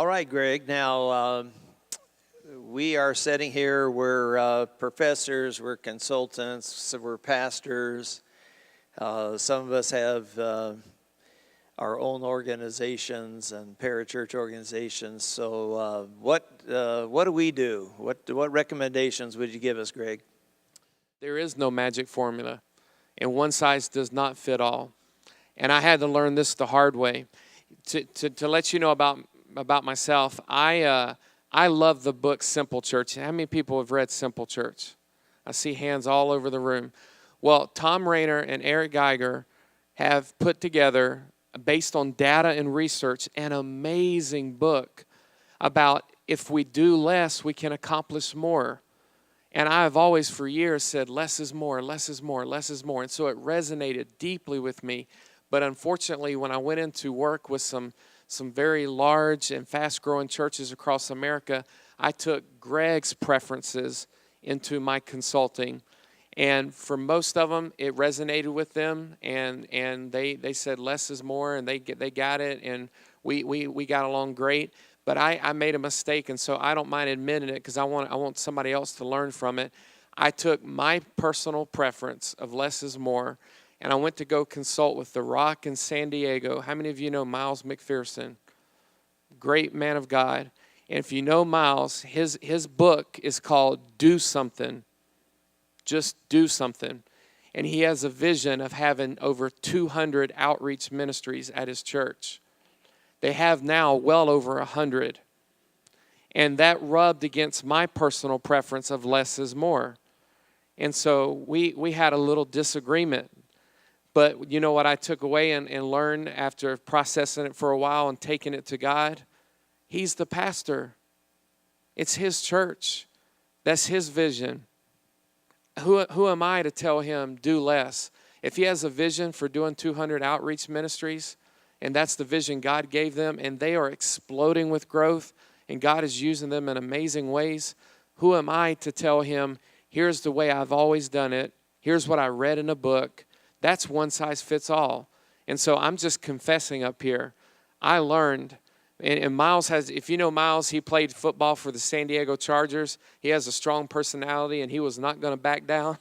All right, Greg. Now, we are sitting here, we're professors, we're consultants, so we're pastors. Some of us have our own organizations and parachurch organizations. So what do we do? What recommendations would you give us, Greg? There is no magic formula, and one size does not fit all. And I had to learn this the hard way. To let you know about myself, I love the book Simple Church. How many people have read Simple Church? I see hands all over the room. Well, Tom Rainer and Eric Geiger have put together, based on data and research, an amazing book about if we do less, we can accomplish more. And I have always for years said, less is more, less is more, less is more. And so it resonated deeply with me. But unfortunately, when I went into work with some very large and fast-growing churches across America, I took Greg's preferences into my consulting. And for most of them, it resonated with them, and they said less is more, and they got it, and we got along great. But I made a mistake, and so I don't mind admitting it because I want somebody else to learn from it. I took my personal preference of less is more, and I went to go consult with The Rock in San Diego. How many of you know Miles McPherson? Great man of God. And if you know Miles, his book is called Do Something. Just do something. And he has a vision of having over 200 outreach ministries at his church. They have now well over 100. And that rubbed against my personal preference of less is more. And so we had a little disagreement. But you know what I took away and learned after processing it for a while and taking it to God? He's the pastor. It's his church. That's his vision. Who am I to tell him do less? If he has a vision for doing 200 outreach ministries, and that's the vision God gave them, and they are exploding with growth, and God is using them in amazing ways, who am I to tell him, here's the way I've always done it, here's what I read in a book? That's one size fits all. And so I'm just confessing up here. I learned, and Miles has, if you know Miles, he played football for the San Diego Chargers. He has a strong personality, and he was not going to back down.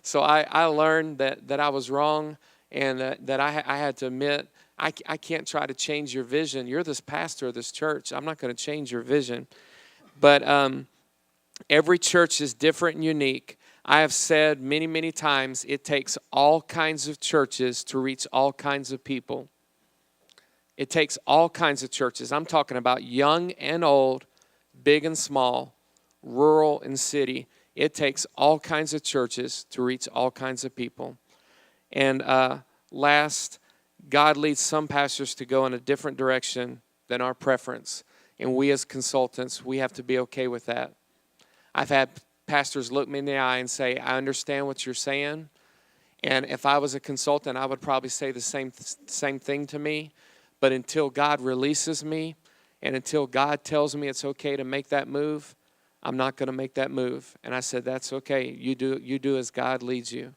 So I learned that I was wrong, and that I had to admit, I can't try to change your vision. You're this pastor of this church. I'm not going to change your vision. But every church is different and unique. I have said many, many times, it takes all kinds of churches to reach all kinds of people. It takes all kinds of churches. I'm talking about young and old, big and small, rural and city. It takes all kinds of churches to reach all kinds of people. And last, God leads some pastors to go in a different direction than our preference. And we as consultants, we have to be okay with that. I've had pastors look me in the eye and say, I understand what you're saying. And if I was a consultant, I would probably say the same thing to me. But until God releases me and until God tells me it's okay to make that move, I'm not going to make that move. And I said, that's okay. You do as God leads you.